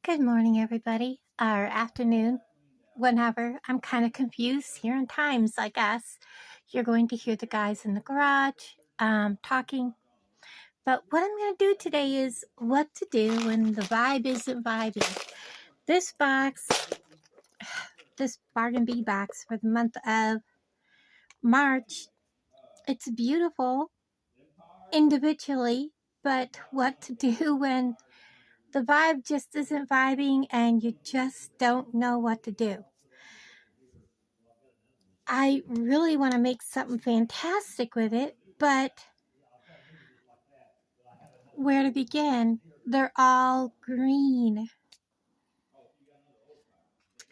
Good morning, everybody, or afternoon, whenever. I'm kind of confused here in times, I guess. You're going to hear the guys in the garage talking. But what I'm going to do today is what to do when the vibe isn't vibing. This box, this bargain bee box for the month of March, it's beautiful individually, but what to do when the vibe just isn't vibing and you just don't know what to do. I really want to make something fantastic with it, but where to begin? They're all green.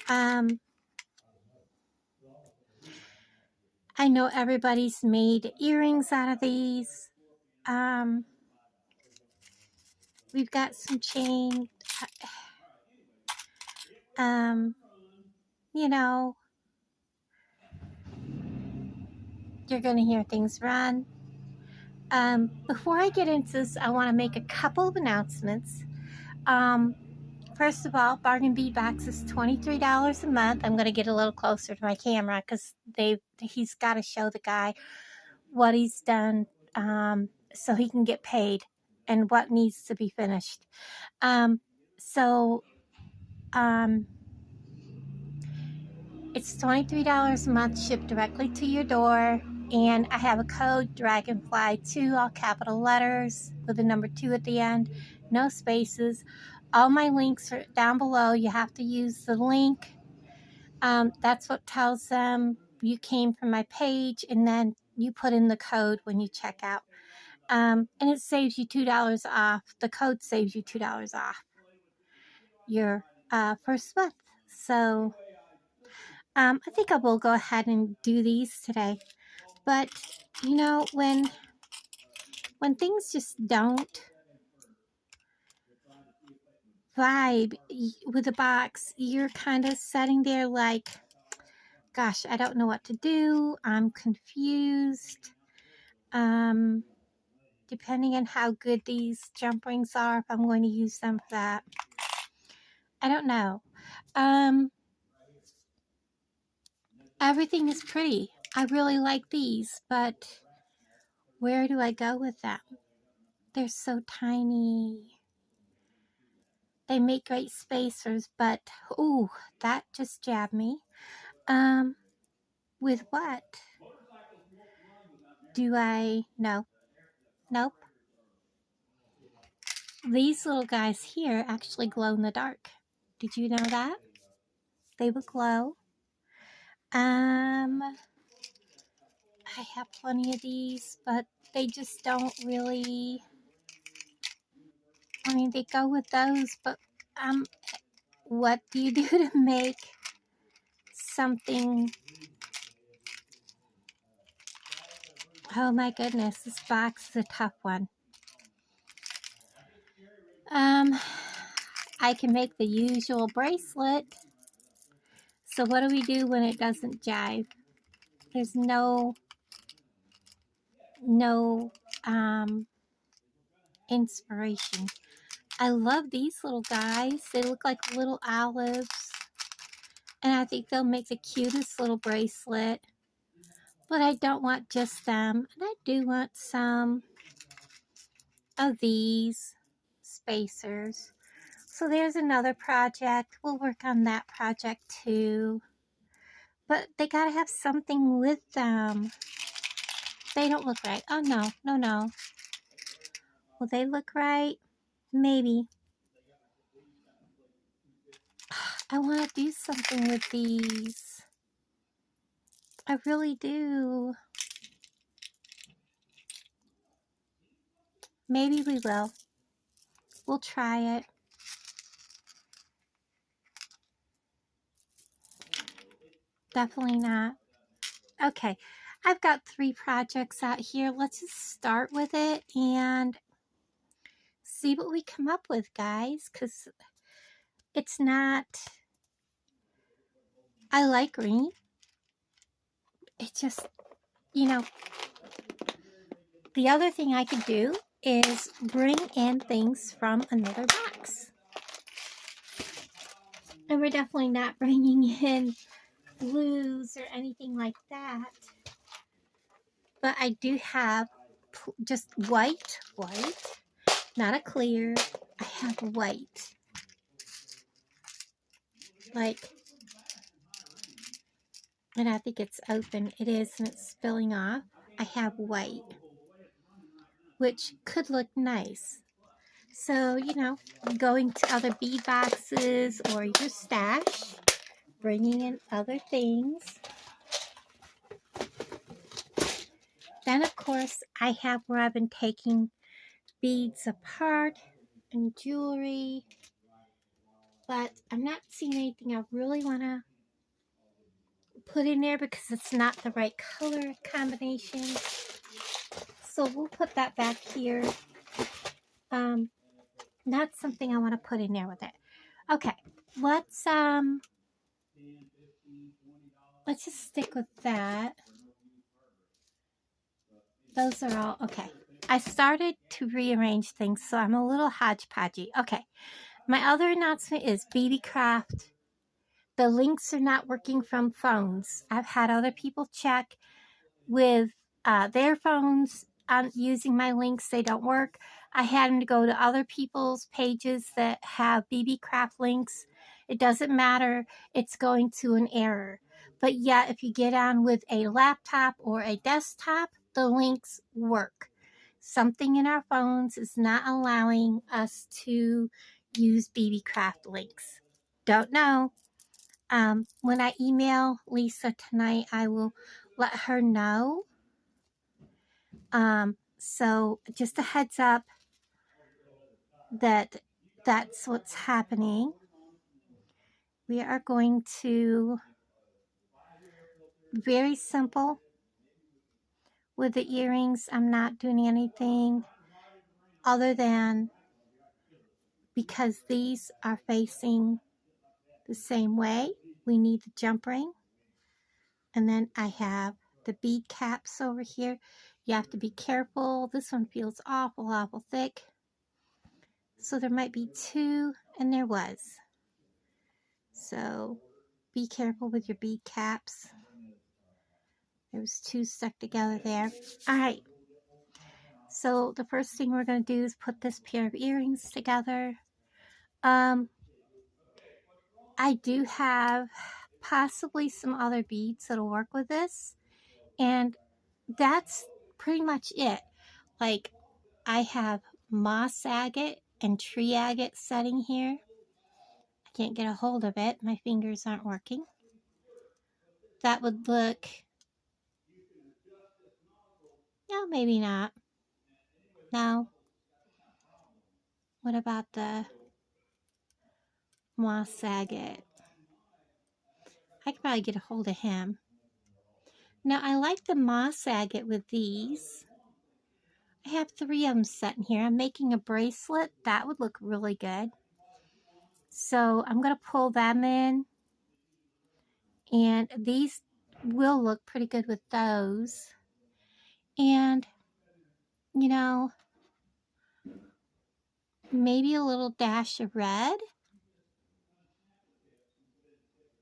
I know everybody's made earrings out of these. We've got some chain. You know, you're going to hear things run. Before I get into this, I want to make a couple of announcements. First of all, Bargain Bee Box is $23 a month. I'm going to get a little closer to my camera because he's got to show the guy what he's done so he can get paid and what needs to be finished. It's $23 a month shipped directly to your door. And I have a code, Dragonfly 2, all capital letters with the number 2 at the end, no spaces. All my links are down below. You have to use the link. That's what tells them you came from my page, and then you put in the code when you check out. And it saves you $2 off. The code saves you $2 off your first month. So I think I will go ahead and do these today. But you know, when things just don't vibe with the box, you're kind of sitting there like, gosh, I don't know what to do. I'm confused. Depending on how good these jump rings are, if I'm going to use them for that, I don't know. Everything is pretty. I really like these, but where do I go with them? They're so tiny. They make great spacers, but ooh, that just jabbed me. With what? Do I? No. Nope. These little guys here actually glow in the dark. Did you know that? They will glow. I have plenty of these, but they just don't really, I mean, they go with those, but what do you do to make something? Oh my goodness, this box is a tough one. I can make the usual bracelet. So what do we do when it doesn't jive? There's no inspiration. I love these little guys. They look like little olives. And I think they'll make the cutest little bracelet. But I don't want just them. And I do want some of these spacers. So there's another project. We'll work on that project too. But they gotta have something with them. They don't look right. Oh no, no. Will they look right? Maybe. I want to do something with these. I really do. Maybe we will. We'll try it. Definitely not. Okay, I've got 3 projects out here. Let's just start with it and see what we come up with, guys, because it's not, I like green. It just, you know, the other thing I could do is bring in things from another box. And we're definitely not bringing in blues or anything like that. But I do have just white, not a clear. I have white. Like, and I think it's open. It is, and it's spilling off. I have white, which could look nice. So, you know, going to other bead boxes or your stash, bringing in other things. Then, of course, I have where I've been taking beads apart and jewelry, but I'm not seeing anything I really want to put in there because it's not the right color combination. So we'll put that back here. Not something I want to put in there with it. Okay, let's just stick with that. Those are all okay. I started to rearrange things, so I'm a little hodgepodgey. Okay, my other announcement is BB Craft. The links are not working from phones. I've had other people check with their phones on using my links. They don't work. I had them to go to other people's pages that have BB Craft links. It doesn't matter. It's going to an error. But yeah, if you get on with a laptop or a desktop, the links work. Something in our phones is not allowing us to use BB Craft links. Don't know. When I email Lisa tonight, I will let her know. So just a heads up that that's what's happening. We are going to very simple with the earrings. I'm not doing anything other than because these are facing the same way. We need the jump ring. And then I have the bead caps over here. You have to be careful. This one feels awful thick. So there might be two, and there was. So be careful with your bead caps. There was two stuck together there. All right. So the first thing we're going to do is put this pair of earrings together. I do have possibly some other beads that'll work with this. And that's pretty much it. Like, I have moss agate and tree agate setting here. I can't get a hold of it. My fingers aren't working. That would look... No, maybe not. No. What about the moss agate? I could probably get a hold of him. Now, I like the moss agate with these. I have 3 of them set in here. I'm making a bracelet. That would look really good. So I'm going to pull them in. And these will look pretty good with those. And, you know, maybe a little dash of red.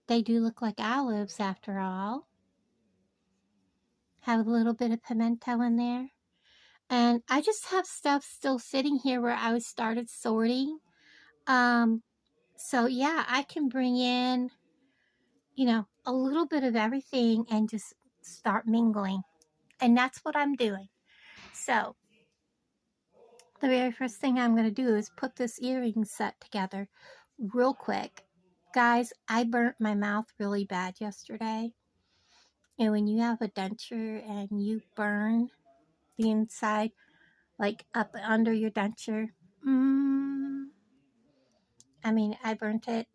They do look like olives after all. Have a little bit of pimento in there. And I just have stuff still sitting here where I started sorting. So yeah, I can bring in, you know, a little bit of everything and just start mingling. And that's what I'm doing. So the very first thing I'm going to do is put this earring set together real quick. Guys, I burnt my mouth really bad yesterday. And when you have a denture and you burn the inside, like up under your denture, I mean, I burnt it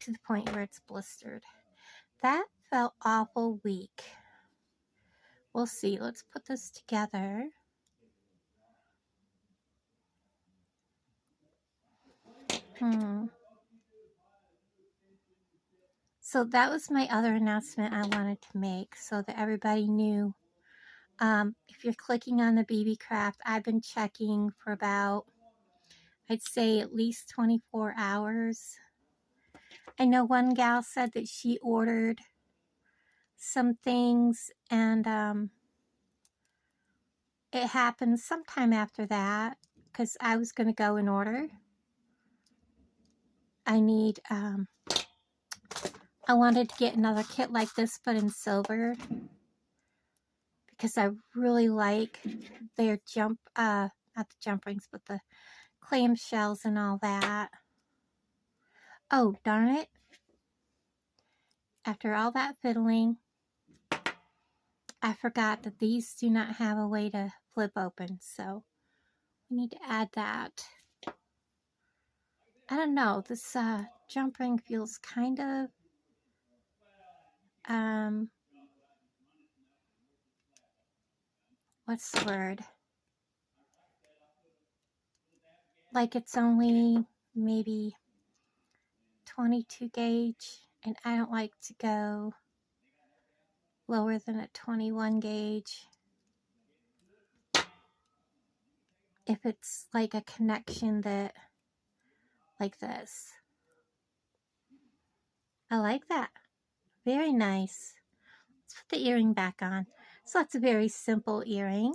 to the point where it's blistered. That felt awful weak. We'll see. Let's put this together. So that was my other announcement I wanted to make so that everybody knew. If you're clicking on the BB Craft, I've been checking for about, I'd say at least 24 hours. I know one gal said that she ordered some things and it happened sometime after that because I was going to go and order. I wanted to get another kit like this but in silver because I really like their not the jump rings, but the clamshells and all that. Oh, darn it. After all that fiddling, I forgot that these do not have a way to flip open, so we need to add that. I don't know, this jump ring feels kind of what's the word? Like it's only maybe 22 gauge, and I don't like to go lower than a 21 gauge if it's like a connection that like this. I like that. Very nice. Let's put the earring back on. So that's a very simple earring.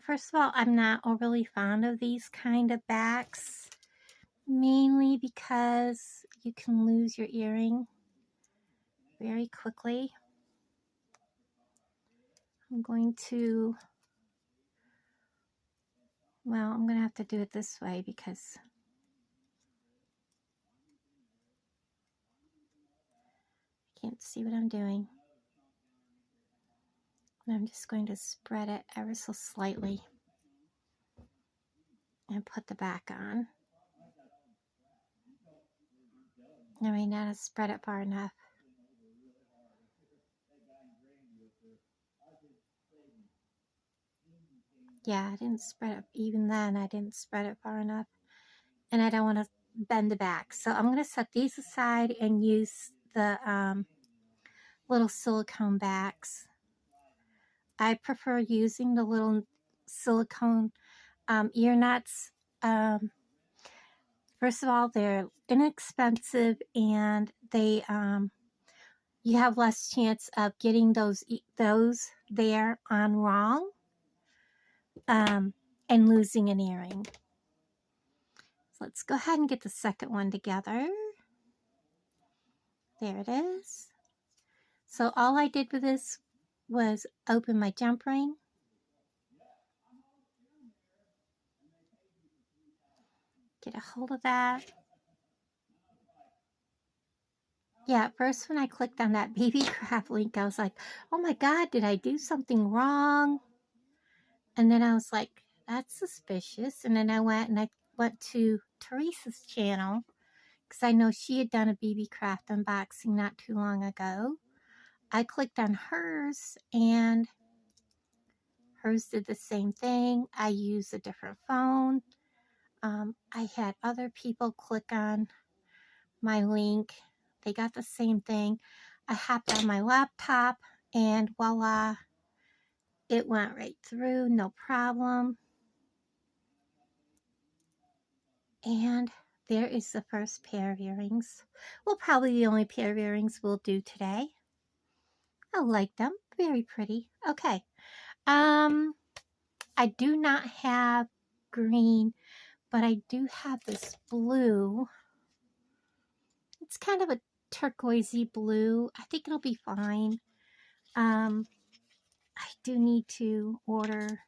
First of all, I'm not overly fond of these kind of backs, mainly because you can lose your earring very quickly. I'm going to have to do it this way because I can't see what I'm doing. And I'm just going to spread it ever so slightly and put the back on. I may not have spread it far enough. Yeah, I didn't spread it, even then I didn't spread it far enough. And I don't want to bend the back. So I'm going to set these aside and use the little silicone backs. I prefer using the little silicone ear nuts. First of all, they're inexpensive and they you have less chance of getting those there on wrong and losing an earring. So let's go ahead and get the second one together. There it is. So all I did with this was open my jump ring. Get a hold of that. Yeah, at first when I clicked on that baby craft link, I was like, oh my God, did I do something wrong? And then I was like, that's suspicious. And then I went to Teresa's channel because I know she had done a BB Craft unboxing not too long ago. I clicked on hers and hers did the same thing. I used a different phone. I had other people click on my link. They got the same thing. I hopped on my laptop and voila, it went right through, no problem. And there is the first pair of earrings. Well, probably the only pair of earrings we'll do today. I like them. Very pretty. Okay. I do not have green, but I do have this blue. It's kind of a turquoisey blue. I think it'll be fine. I do need to order,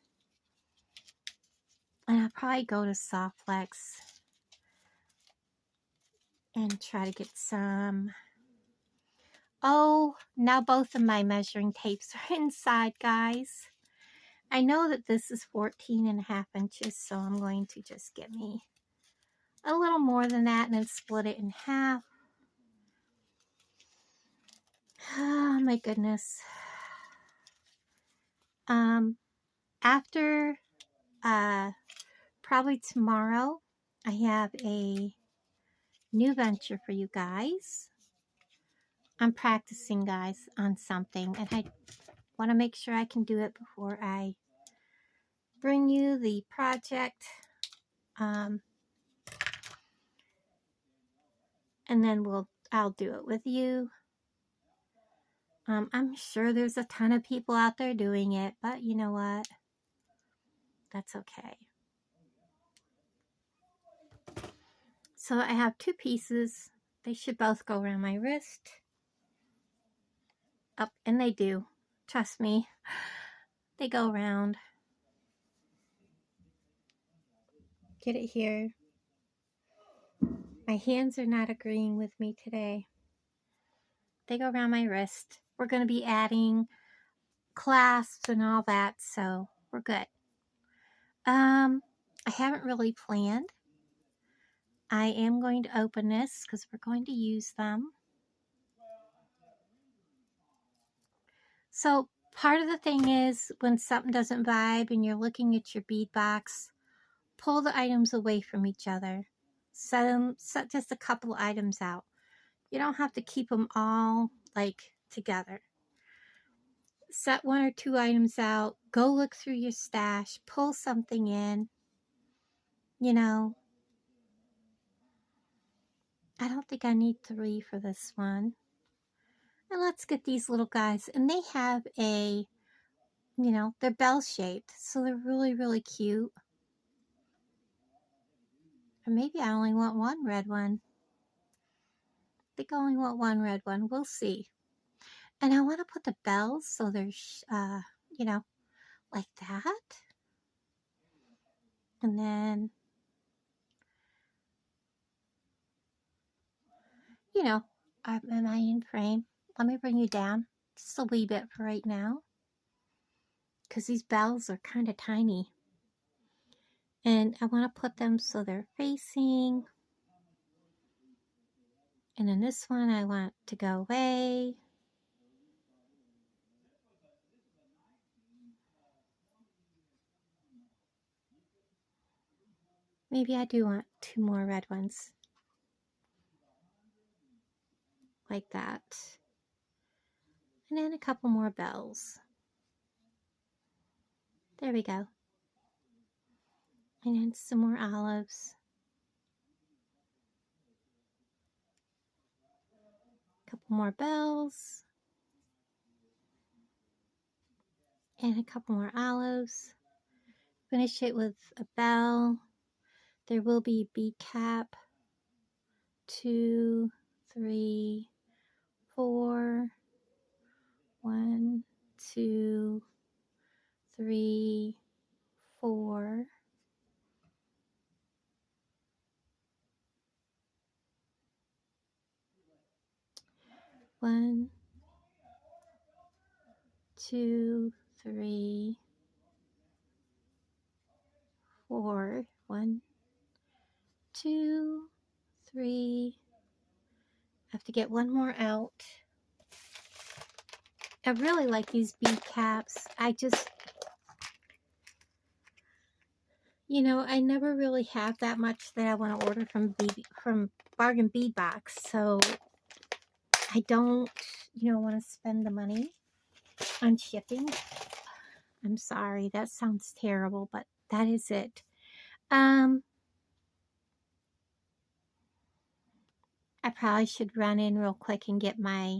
and I'll probably go to Softflex and try to get some. Oh, now both of my measuring tapes are inside, guys. I know that this is 14.5 inches, so I'm going to just get me a little more than that and then split it in half. Oh my goodness. After probably tomorrow, I have a new venture for you guys. I'm practicing, guys, on something, and I want to make sure I can do it before I bring you the project And then I'll do it with you. I'm sure there's a ton of people out there doing it, but you know what? That's okay. So I have 2 pieces. They should both go around my wrist. Up, and they do. Trust me. They go around. Get it here. My hands are not agreeing with me today. They go around my wrist. We're going to be adding clasps and all that, so we're good. I haven't really planned. I am going to open this because we're going to use them. So part of the thing is when something doesn't vibe and you're looking at your bead box, pull the items away from each other. Set just a couple items out. You don't have to keep them all like together. Set 1 or 2 items out. Go look through your stash. Pull something in. You know, I don't think I need 3 for this one. And let's get these little guys. And they have a, you know, they're bell shaped. So they're really, really cute. Or maybe I only want 1 red one. I think I only want 1 red one. We'll see. And I want to put the bells so there's, you know, like that. And then, you know, am I in frame? Let me bring you down just a wee bit for right now. Because these bells are kind of tiny. And I want to put them so they're facing. And then this one I want to go away. Maybe I do want 2 more red ones. Like that. And then a couple more bells. There we go. And then some more olives. A couple more bells. And a couple more olives. Finish it with a bell. There will be a bead cap. 2, 3, 4. 1, 2, 3, 4. One, 2, 3, 4. 1, 2, 3. I have to get 1 more out. I really like these bead caps. I just, you know, I never really have that much that I want to order from Bargain Bead Box, so I don't, you know, want to spend the money on shipping. I'm sorry, that sounds terrible, but that is it. I probably should run in real quick and get my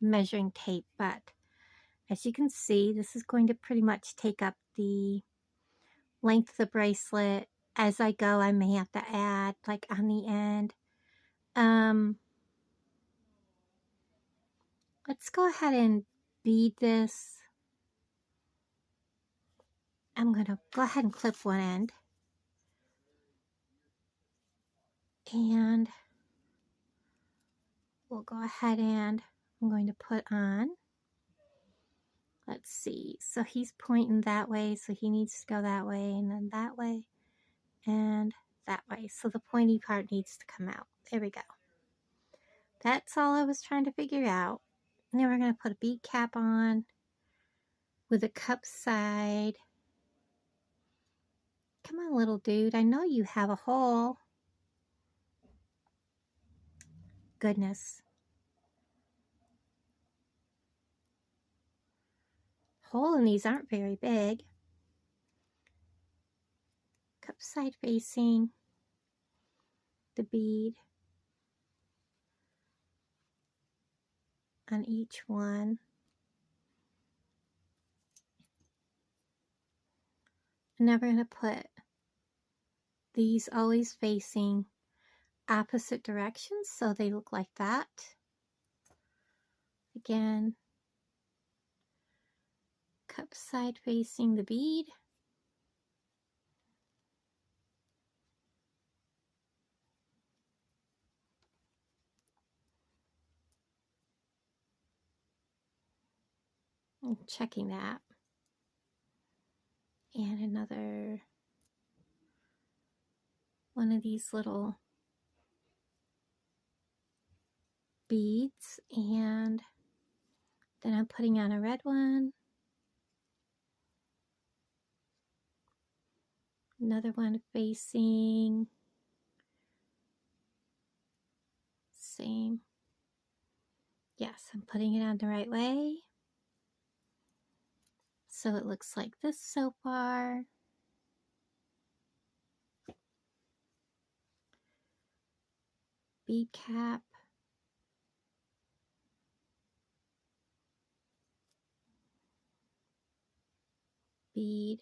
measuring tape, but as you can see, this is going to pretty much take up the length of the bracelet. As I go, I may have to add like on the end. Let's go ahead and bead this. I'm going to go ahead and clip one end. And we'll go ahead and I'm going to put on. Let's see. So he's pointing that way, so he needs to go that way, and then that way, and that way. So the pointy part needs to come out. There we go. That's all I was trying to figure out. And then we're going to put a bead cap on with a cup side. Come on, little dude. I know you have a hole. Goodness. Hole in these aren't very big. Cup cup side facing the bead on each one. I'm never going to put these always facing opposite directions, so they look like that. Again, cup side facing the bead. I'm checking that. And another one of these little beads, and then I'm putting on a red one, another one facing same. Yes, I'm putting it on the right way, so it looks like this so far. Bead cap, bead.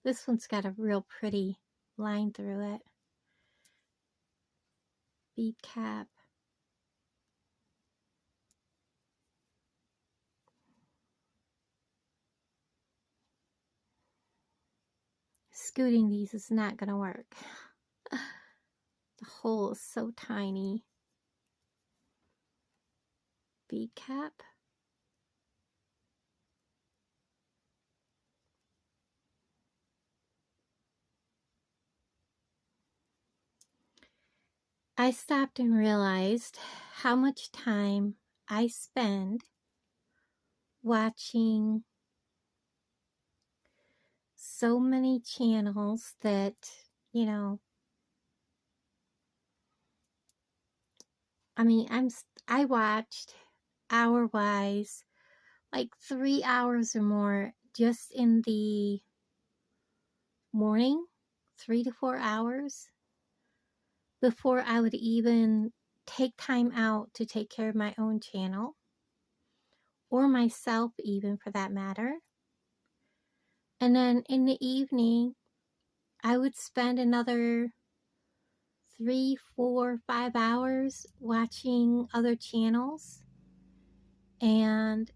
This one's got a real pretty line through it. Bead cap. Scooting these is not going to work. The hole is so tiny. Bead cap. I stopped and realized how much time I spend watching so many channels that, you know, I mean, I watched hour-wise like 3 hours or more just in the morning, 3 to 4 hours, before I would even take time out to take care of my own channel, or myself even for that matter. And then in the evening, I would spend another 3, 4, 5 hours watching other channels. And,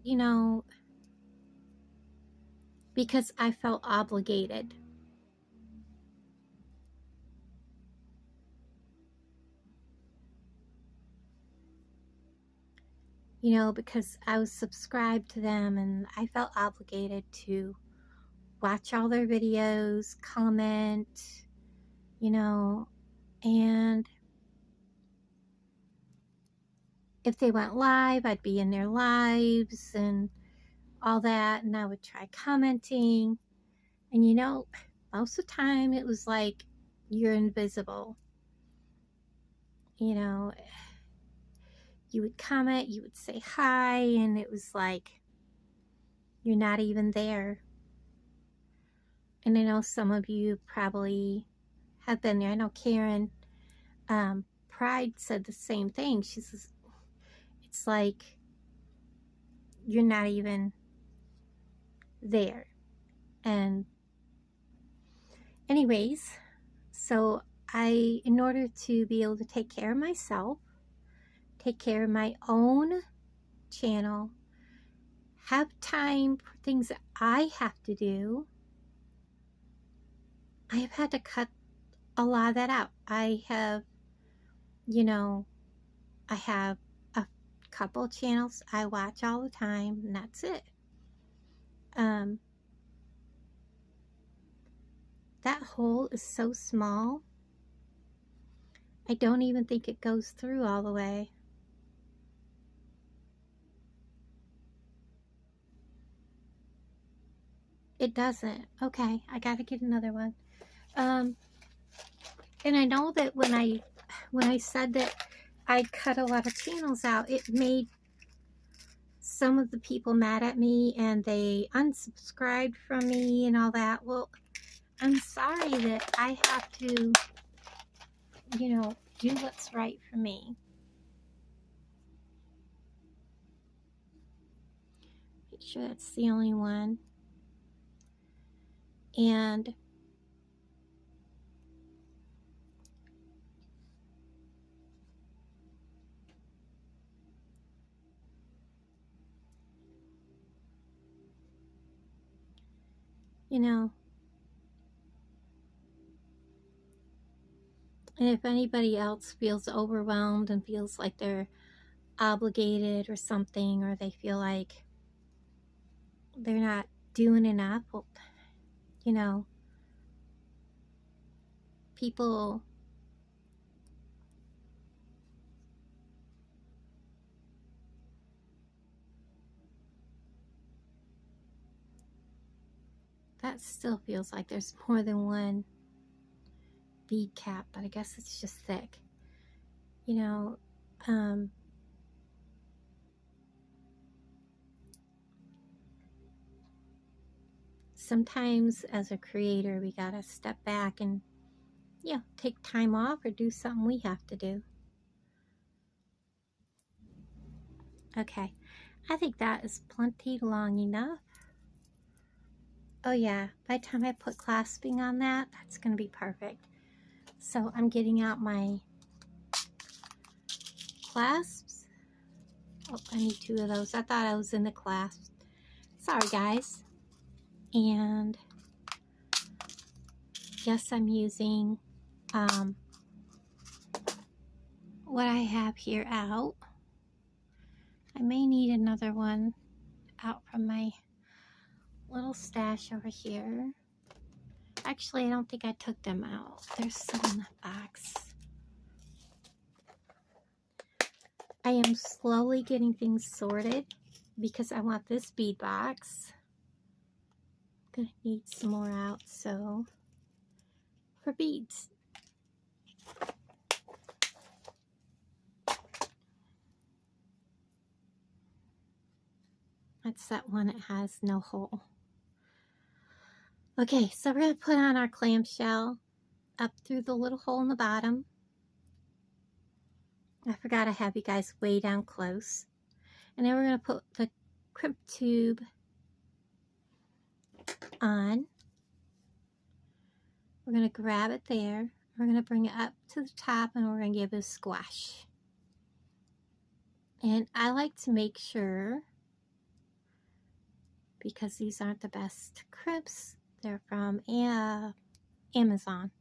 you know, because I felt obligated. You know, because I was subscribed to them and I felt obligated to watch all their videos, comment, you know, and if they went live, I'd be in their lives and all that, and I would try commenting, and you know, most of the time it was like, you're invisible. You know, you would comment, you would say hi, and it was like, you're not even there. And I know some of you probably have been there. I know Karen Pride said the same thing. She says, it's like, you're not even there. And anyways, so in order to be able to take care of myself, take care of my own channel, have time for things that I have to do, I have had to cut a lot of that out. I have, you know, I have a couple channels I watch all the time, and that's it. That hole is so small, I don't even think it goes through all the way. It doesn't. Okay, I gotta get another one. And I know that when I said that I cut a lot of channels out, it made some of the people mad at me and they unsubscribed from me and all that. Well, I'm sorry that I have to, you know, do what's right for me. Make sure that's the only one. And you know, and if anybody else feels overwhelmed and feels like they're obligated or something, or they feel like they're not doing enough, well, you know, people, that still feels like there's more than one bead cap, but I guess it's just thick. You know, sometimes as a creator, we gotta step back and, yeah, take time off or do something we have to do. Okay, I think that is plenty long enough. Oh yeah, by the time I put clasping on that, that's gonna be perfect. So I'm getting out my clasps. Oh, I need 2 of those. I thought I was in the clasps. Sorry guys. And yes, I'm using what I have here out. I may need another one out from my little stash over here. Actually, I don't think I took them out. They're still in the box. I am slowly getting things sorted because I want this bead box. I'm gonna need some more out, so for beads. That's that one that has no hole. Okay, so we're gonna put on our clamshell up through the little hole in the bottom. I forgot to have you guys way down close. And then we're gonna put the crimp tube on. We're gonna grab it there. We're gonna bring it up to the top and we're gonna give it a squash. And I like to make sure, because these aren't the best crimps, they're from Amazon,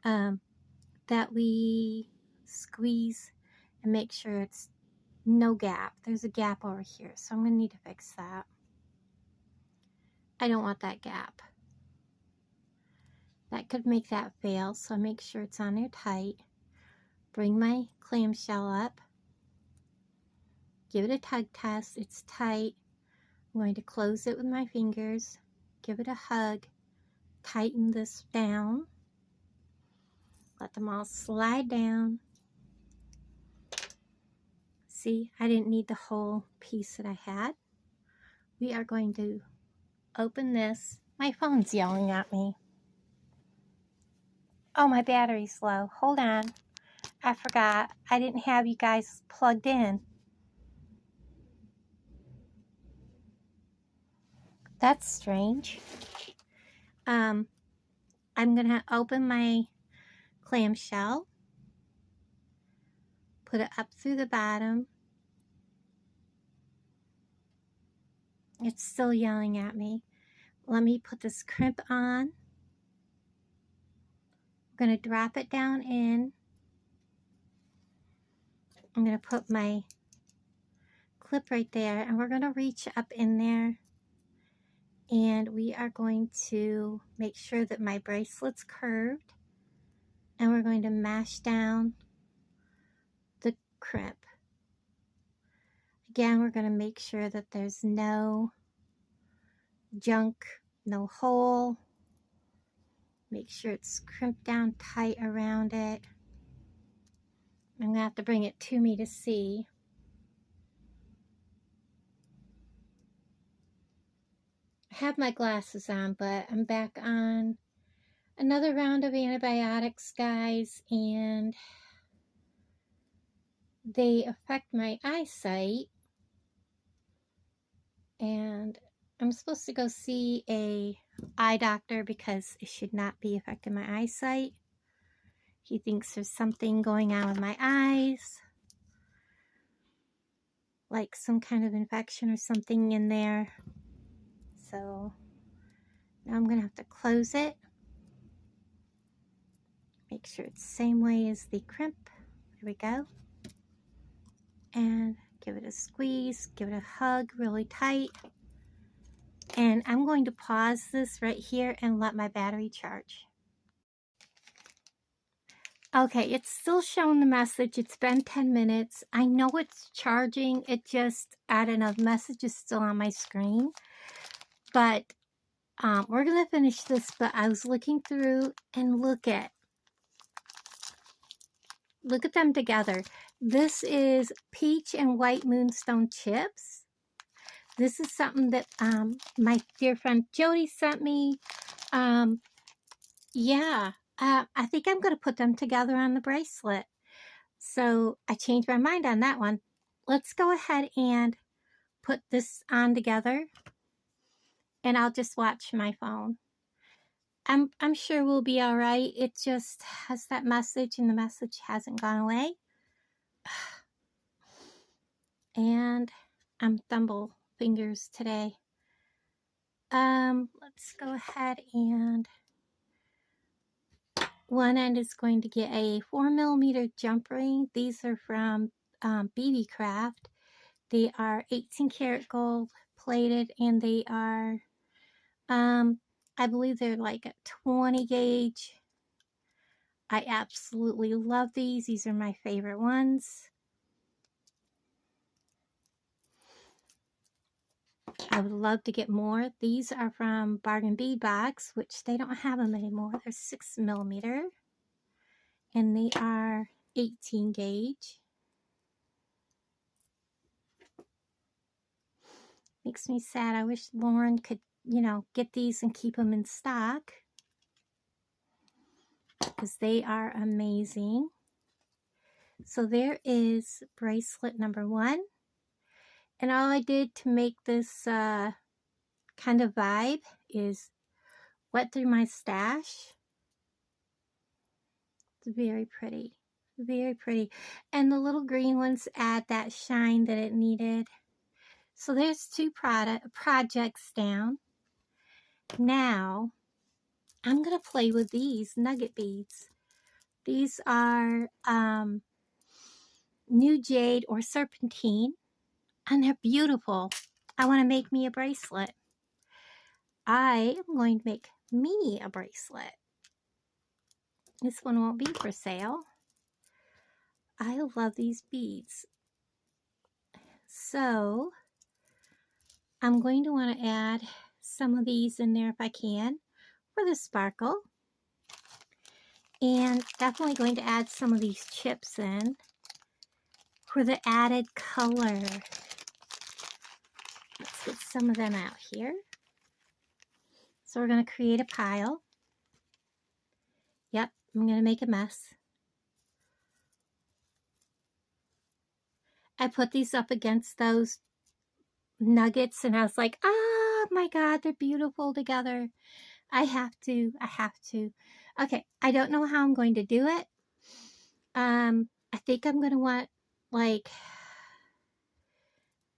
that we squeeze and make sure it's no gap. There's a gap over here, so I'm going to need to fix that. I don't want that gap. That could make that fail, so make sure it's on there tight. Bring my clamshell up. Give it a tug test. It's tight. I'm going to close it with my fingers. Give it a hug. Tighten this down. Let them all slide down. See, I didn't need the whole piece that I had. We are going to open this. My phone's yelling at me. Oh, my battery's low. Hold on. I forgot. I didn't have you guys plugged in. That's strange. I'm going to open my clamshell. Put it up through the bottom. It's still yelling at me. Let me put this crimp on. I'm going to drop it down in. I'm going to put my clip right there, and we're going to reach up in there, and we are going to make sure that my bracelet's curved, and we're going to mash down the crimp. Again, we're going to make sure that there's no junk, no hole. Make sure it's crimped down tight around it. I'm going to have to bring it to me to see. I have my glasses on, but I'm back on another round of antibiotics, guys, and they affect my eyesight. And I'm supposed to go see a eye doctor because it should not be affecting my eyesight. He thinks there's something going on with my eyes, like some kind of infection or something in there. So now I'm gonna have to close it. Make sure it's the same way as the crimp. There we go. And give it a squeeze, give it a hug really tight. And I'm going to pause this right here and let my battery charge. Okay, it's still showing the message. It's been 10 minutes. I know it's charging. It just, I don't know, the message is still on my screen. But we're going to finish this. But I was looking through and look at them together. This is peach and white moonstone chips. This is something that my dear friend Jody sent me. Yeah. I think I'm going to put them together on the bracelet. So I changed my mind on that one. Let's go ahead and put this on together. And I'll just watch my phone. I'm sure we'll be all right. It just has that message and the message hasn't gone away. And I'm thumble fingers today. Let's go ahead and one end is going to get a 4mm jump ring. These are from BB Craft. They are 18 karat gold plated, and they are, I believe they're like a 20 gauge. I absolutely love these. These are my favorite ones. I would love to get more. These are from Bargain Bead Box, which they don't have them anymore. They're 6mm, and they are 18 gauge. Makes me sad. I wish Lauren could, you know, get these and keep them in stock, because they are amazing. So there is bracelet number 1. And all I did to make this kind of vibe is wet through my stash. It's very pretty. Very pretty. And the little green ones add that shine that it needed. So there's 2 projects down. Now, I'm going to play with these nugget beads. These are New Jade or Serpentine. And they're beautiful. I want to make me a bracelet. I am going to make me a bracelet. This one won't be for sale. I love these beads. So I'm going to want to add some of these in there if I can for the sparkle. And definitely going to add some of these chips in for the added color. Let's get some of them out here. So we're going to create a pile. Yep, I'm going to make a mess. I put these up against those nuggets and I was like, oh my God, they're beautiful together. I have to. Okay, I don't know how I'm going to do it. I think I'm going to want like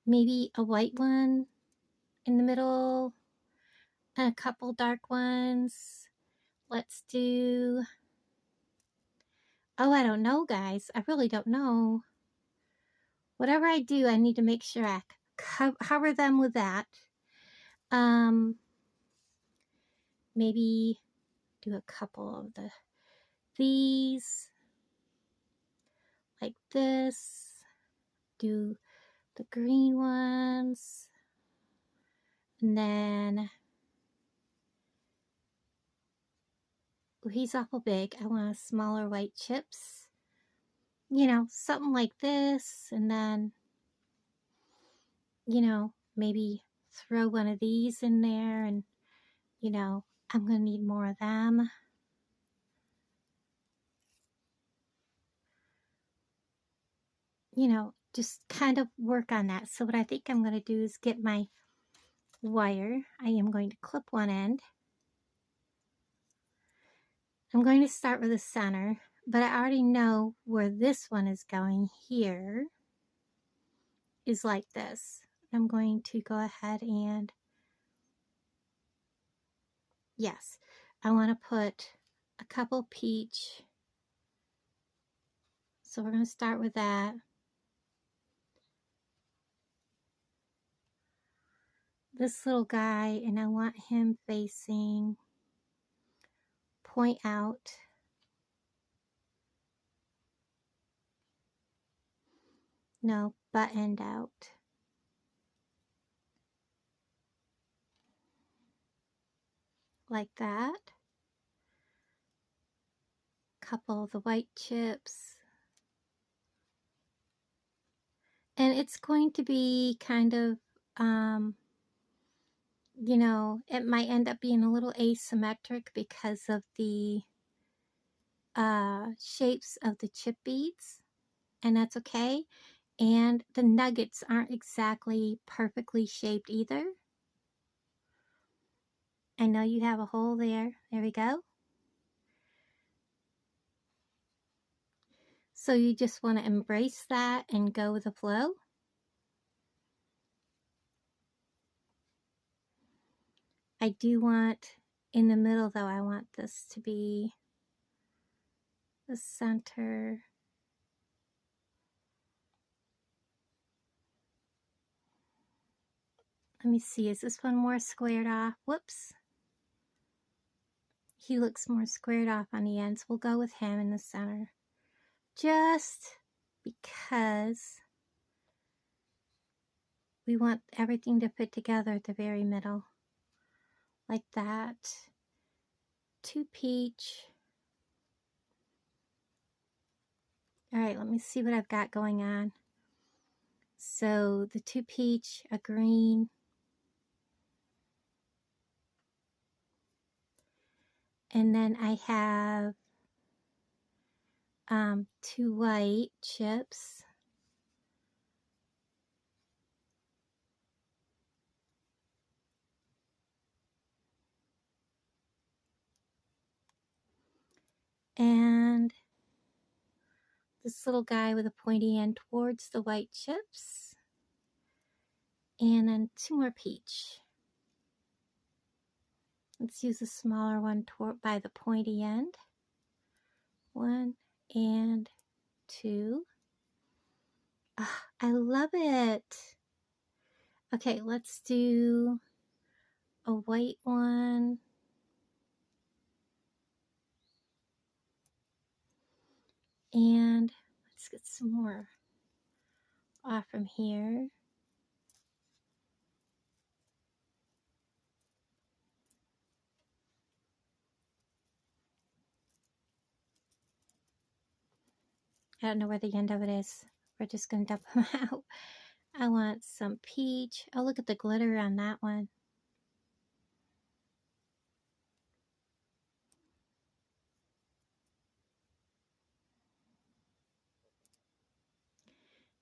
maybe a white one in the middle and a couple dark ones. Let's do, oh, I don't know, guys. I really don't know. Whatever I do, I need to make sure I cover them with that. Maybe do a couple of these like this. Do the green ones. And then, oh, he's awful big. I want smaller white chips. You know, something like this. And then, you know, maybe throw one of these in there. And, you know, I'm going to need more of them. you know, just kind of work on that. So what I think I'm going to do is get my wire. I am going to clip one end. I'm going to start with the center, but I already know where this one is going. Here is like this. I'm going to go ahead and, yes, I want to put a couple peach. So we're going to start with that. This little guy, and I want him facing point out. No, buttoned out. Like that. Couple of the white chips. And it's going to be kind of, you know, it might end up being a little asymmetric because of the shapes of the chip beads. And that's okay. And the nuggets aren't exactly perfectly shaped either. I know you have a hole there. There we go. So you just want to embrace that and go with the flow. I do want, in the middle though, I want this to be the center. Let me see, is this one more squared off? Whoops. He looks more squared off on the ends. We'll go with him in the center. Just because we want everything to fit together at the very middle. Like that. 2 peach. Alright, let me see what I've got going on. So the 2 peach, a green. And then I have 2 white chips. And this little guy with a pointy end towards the white chips. And then 2 more peach. Let's use a smaller one by the pointy end. 1 and 2. Oh, I love it. Okay, let's do a white one. And let's get some more off from here. I don't know where the end of it is. We're just going to dump them out. I want some peach. Oh, look at the glitter on that one.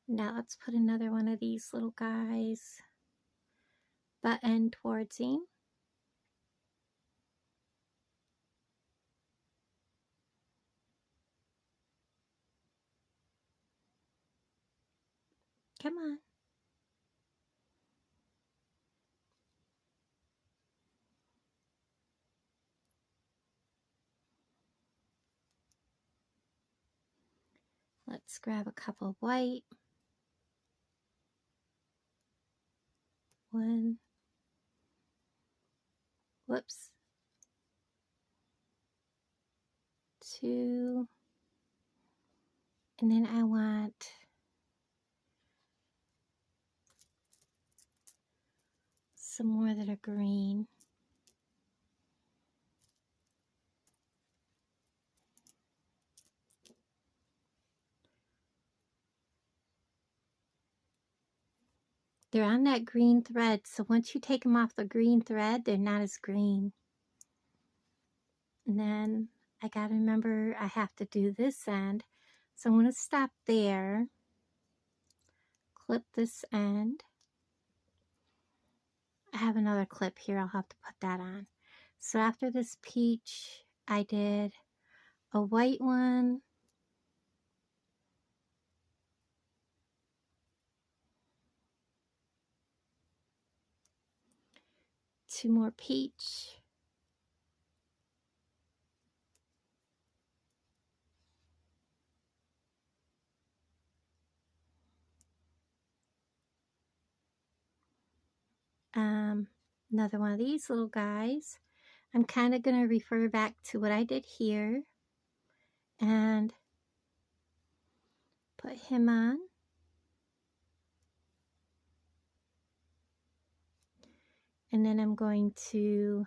Now let's put another one of these little guys button towards him. Come on. Let's grab a couple of white. 1. Whoops. 2. And then I want some more that are green. They're on that green thread, so once you take them off the green thread, they're not as green. And then I gotta remember I have to do this end. So I'm gonna stop there. clip this end. I have another clip here, I'll have to put that on. So after this peach, I did a white one, two more peach, another one of these little guys. I'm kind of going to refer back to what I did here and put him on. And then I'm going to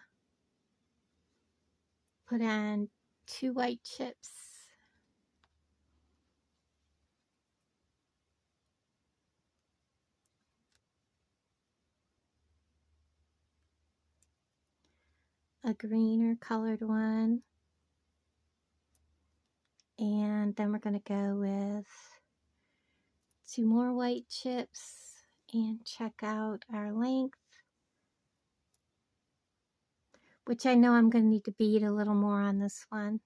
put on 2 white chips. A greener colored one. And then we're going to go with 2 more white chips and check out our length, which I know I'm going to need to bead a little more on this one.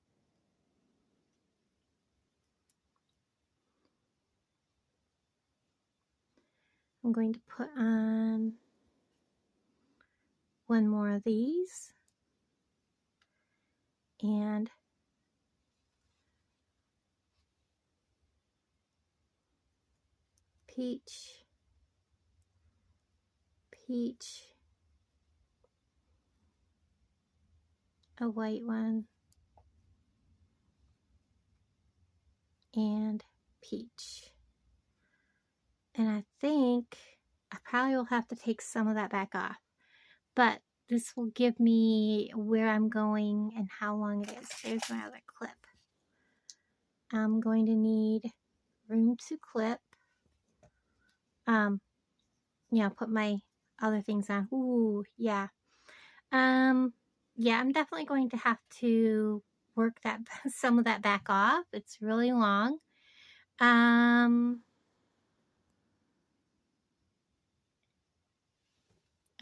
I'm going to put on 1 more of these and peach, peach, a white one, and peach. And I think I probably will have to take some of that back off, but this will give me where I'm going and how long it is. There's my other clip. I'm going to need room to clip. Yeah, put my other things on. Ooh, yeah. Yeah, I'm definitely going to have to work that some of that back off. It's really long. I'm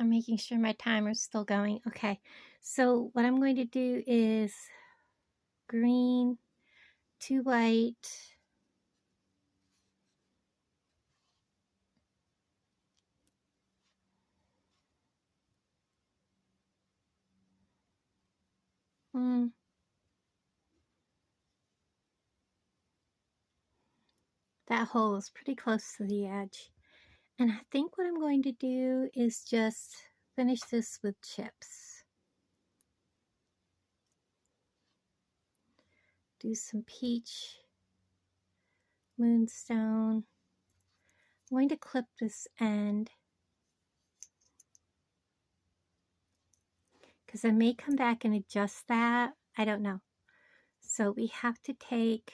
making sure my timer's still going. Okay, so what I'm going to do is green, 2 white, that hole is pretty close to the edge. And I think what I'm going to do is just finish this with chips. Do some peach, moonstone. I'm going to clip this end because I may come back and adjust that. I don't know. So we have to take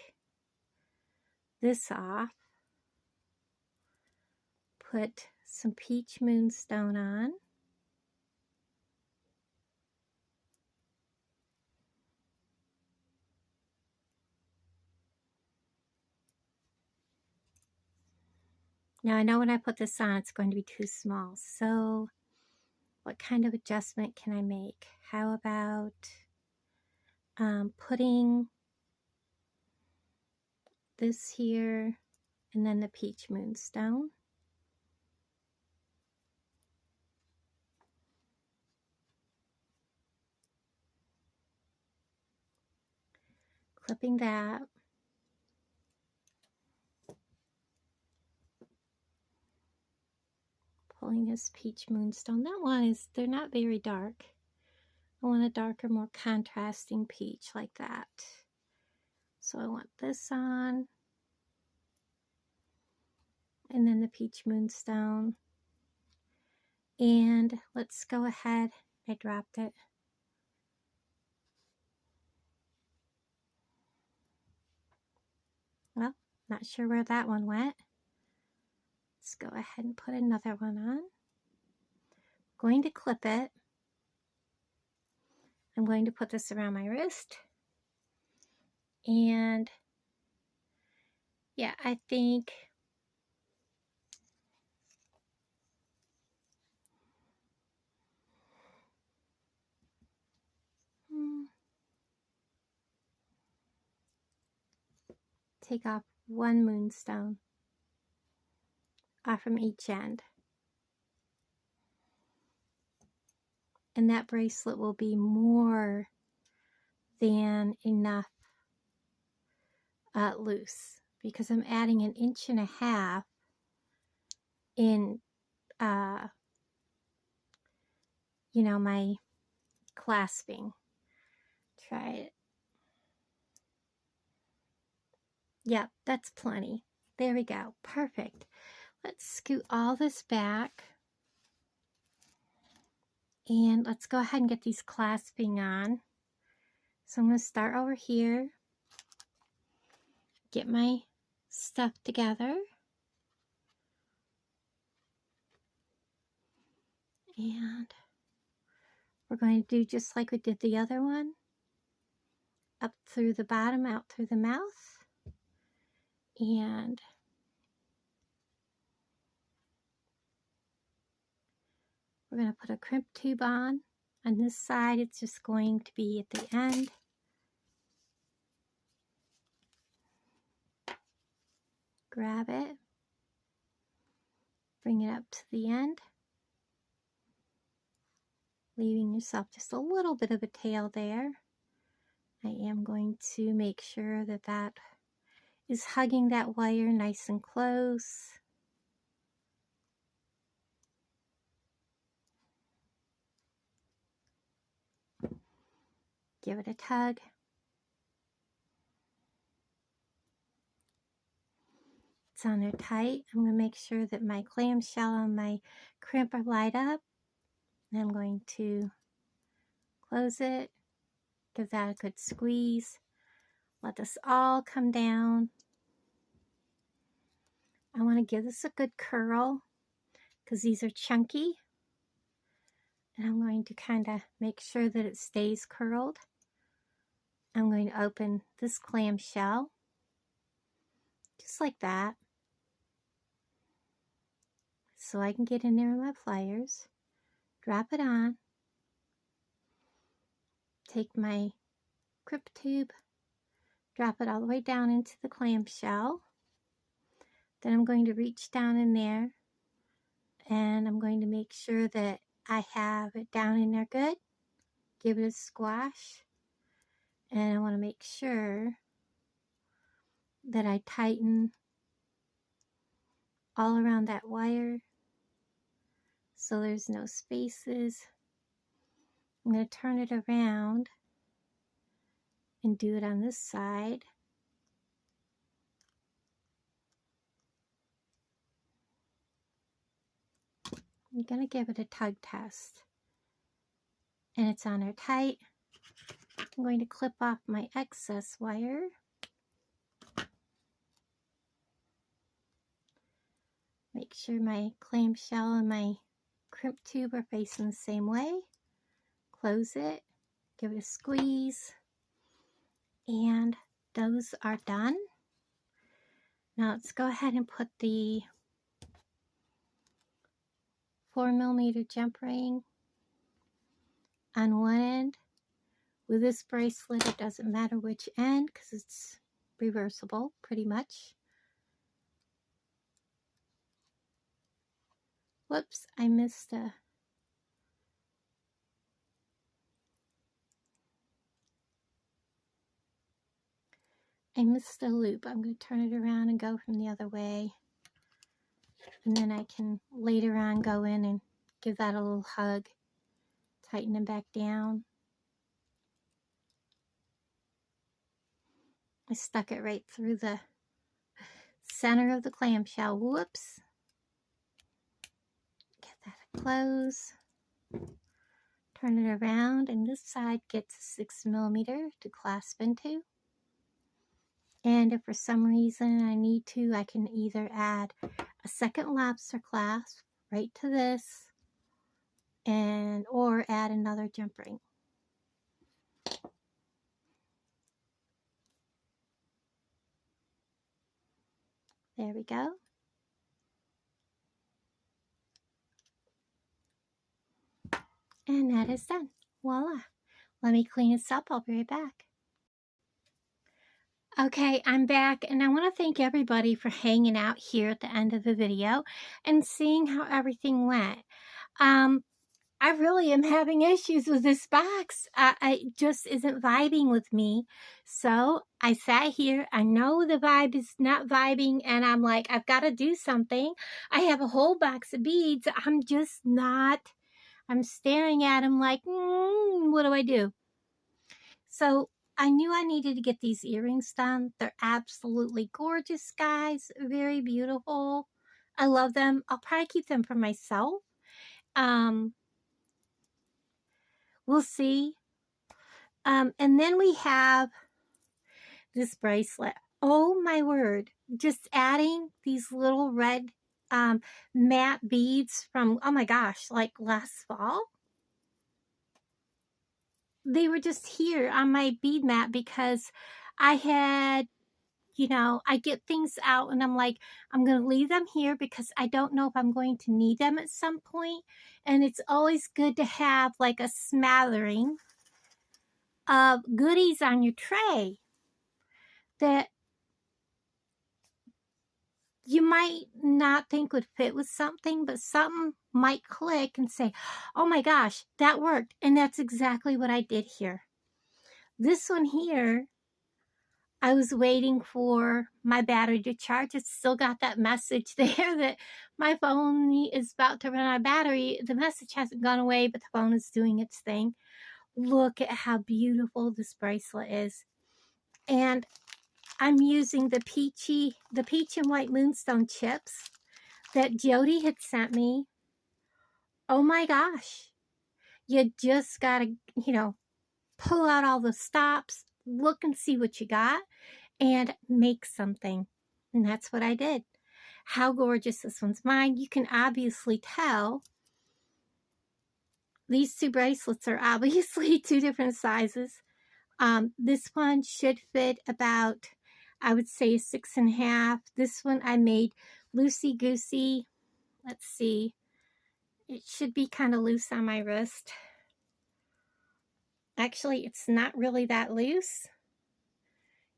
this off, put some peach moonstone on, now I know when I put this on it's going to be too small, so what kind of adjustment can I make? How about putting this here and then the peach moonstone. Clipping that. Pulling this peach moonstone. That one is, they're not very dark. I want a darker, more contrasting peach like that. So I want this on. And then the peach moonstone. And let's go ahead. I dropped it. Well, not sure where that one went. Let's go ahead and put another one on. Going to clip it. I'm going to put this around my wrist. And yeah, I think take off one moonstone off from each end. And that bracelet will be more than enough loose, because I'm adding 1.5 inches in, you know, my clasping. Try it. Yep, that's plenty. There we go. Perfect. Let's scoot all this back. And let's go ahead and get these clasping on. So I'm going to start over here. Get my stuff together. And we're going to do just like we did the other one. Up through the bottom, out through the mouth. And we're going to put a crimp tube on. On this side, it's just going to be at the end. Grab it. Bring it up to the end. Leaving yourself just a little bit of a tail there. I am going to make sure that that is hugging that wire nice and close. Give it a tug. It's on there tight. I'm going to make sure that my clamshell and my crimp are lined up. And I'm going to close it. Give that a good squeeze. Let this all come down. I want to give this a good curl because these are chunky. And I'm going to kind of make sure that it stays curled. I'm going to open this clamshell just like that, so I can get in there with my pliers, drop it on, take my crimp tube, drop it all the way down into the clamshell. Then I'm going to reach down in there and I'm going to make sure that I have it down in there good. Give it a squash. And I want to make sure that I tighten all around that wire so there's no spaces. I'm going to turn it around and do it on this side. I'm going to give it a tug test. And it's on there tight. I'm going to clip off my excess wire. Make sure my clamshell and my crimp tube are facing the same way. Close it. Give it a squeeze. And those are done. Now let's go ahead and put the 4mm jump ring on one end. With this bracelet, it doesn't matter which end because it's reversible pretty much. Whoops, I missed a... loop. I'm going to turn it around and go from the other way. And then I can later on go in and give that a little hug. Tighten it back down. I stuck it right through the center of the clamshell. Whoops. Get that a close. Turn it around, and this side gets a 6mm to clasp into. And if for some reason I need to, I can either add a second lobster clasp right to this, and or add another jump ring. There we go. And that is done. Voila. Let me clean this up. I'll be right back. Okay, I'm back, and I want to thank everybody for hanging out here at the end of the video and seeing how everything went. Um, I really am having issues with this box. It just isn't vibing with me. So I sat here. I know the vibe is not vibing, and I'm like, I've got to do something. I have a whole box of beads. I'm just not. I'm staring at them like, what do I do? So I knew I needed to get these earrings done. They're absolutely gorgeous, guys. Very beautiful. I love them. I'll probably keep them for myself. Um, we'll see. And then we have this bracelet. Oh my word. Just adding these little red matte beads from, oh my gosh, like last fall. They were just here on my bead mat because I had, I get things out and I'm like, I'm going to leave them here because I don't know if I'm going to need them at some point. And it's always good to have like a smattering of goodies on your tray that you might not think would fit with something, but something might click and say, oh my gosh, that worked. And that's exactly what I did here. This one here, I was waiting for my battery to charge. It's still got that message there that my phone is about to run out of battery. The message hasn't gone away, but the phone is doing its thing. Look at how beautiful this bracelet is. And I'm using the peach and white moonstone chips that Jody had sent me. Oh my gosh. You just got to, pull out all the stops, look and see what you got, and make something. And that's what I did. How gorgeous this one's mine. You can obviously tell these two bracelets are obviously two different sizes. This one should fit about, I would say, 6.5. This one I made loosey-goosey. Let's see. It should be kind of loose on my wrist. Actually, it's not really that loose.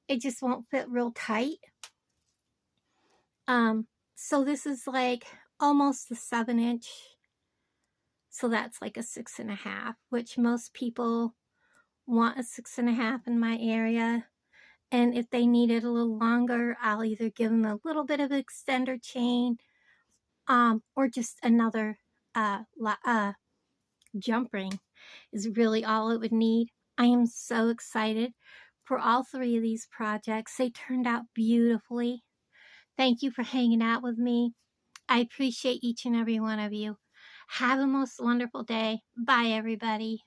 It just won't fit real tight. So this is like almost a 7-inch. So that's like a 6.5, which most people want a 6.5 in my area. And if they need it a little longer, I'll either give them a little bit of extender chain, or just another jump ring is really all it would need. I am so excited for all 3 of these projects. They turned out beautifully. Thank you for hanging out with me. I appreciate each and every one of you. Have a most wonderful day. Bye, everybody.